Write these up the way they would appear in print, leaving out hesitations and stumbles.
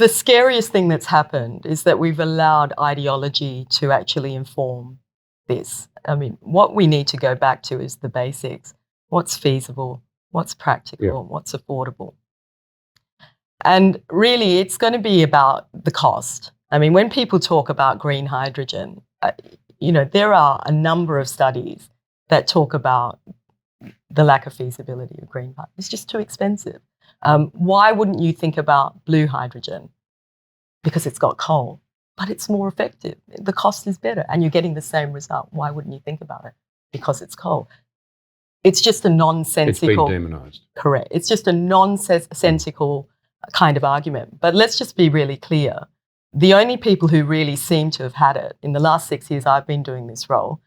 the scariest thing that's happened is that we've allowed ideology to actually inform this. I mean, what we need to go back to is the basics. What's feasible? What's practical? What's affordable? And really, it's going to be about the cost. I mean, when people talk about green hydrogen, there are a number of studies that talk about the lack of feasibility of green hydrogen. It's just too expensive. Why wouldn't you think about blue hydrogen? Because it's got coal, but it's more effective. The cost is better and you're getting the same result. Why wouldn't you think about it? Because it's coal. It's just a nonsensical... It's been demonised. Correct. It's just a nonsensical kind of argument. But let's just be really clear. The only people who really seem to have had it in the last 6 years I've been doing this role,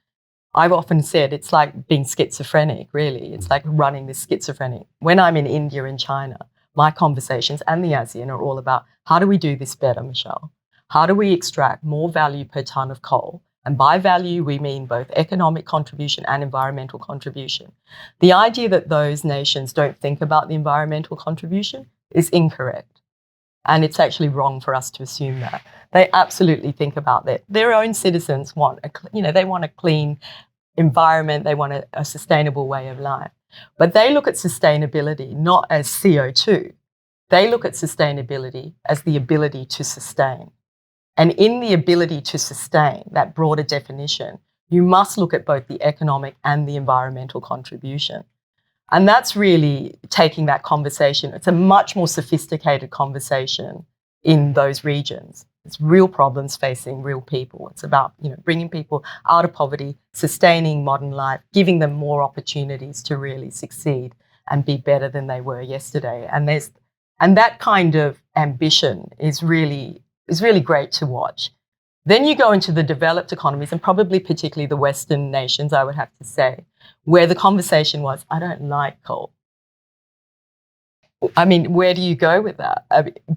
I've often said it's like being schizophrenic, really. It's like running this schizophrenic. When I'm in India and China, my conversations and the ASEAN are all about how do we do this better, Michelle? How do we extract more value per tonne of coal? And by value, we mean both economic contribution and environmental contribution. The idea that those nations don't think about the environmental contribution is incorrect. And it's actually wrong for us to assume that. They absolutely think about that. Their own citizens they want a clean environment, they want a sustainable way of life. But they look at sustainability not as CO2. They look at sustainability as the ability to sustain. And in the ability to sustain, that broader definition, you must look at both the economic and the environmental contribution. And that's really taking that conversation. It's a much more sophisticated conversation in those regions. It's real problems facing real people. It's about, bringing people out of poverty, sustaining modern life, giving them more opportunities to really succeed and be better than they were yesterday. And that kind of ambition is really great to watch. Then you go into the developed economies, and probably particularly the Western nations, I would have to say, where the conversation was, I don't like coal. I mean, where do you go with that?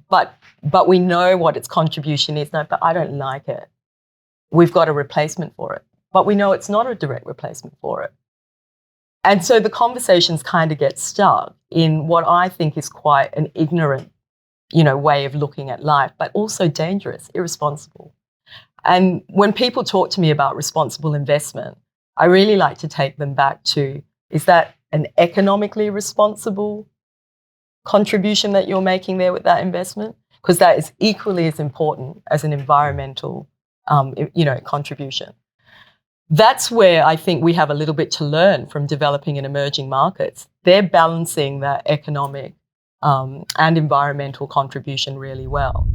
But we know what its contribution is. No, but I don't like it. We've got a replacement for it. But we know it's not a direct replacement for it. And so the conversations kind of get stuck in what I think is quite an ignorant, way of looking at life, but also dangerous, irresponsible. And when people talk to me about responsible investment, I really like to take them back to, is that an economically responsible contribution that you're making there with that investment? Because that is equally as important as an environmental, contribution. That's where I think we have a little bit to learn from developing and emerging markets. They're balancing that economic and environmental contribution really well.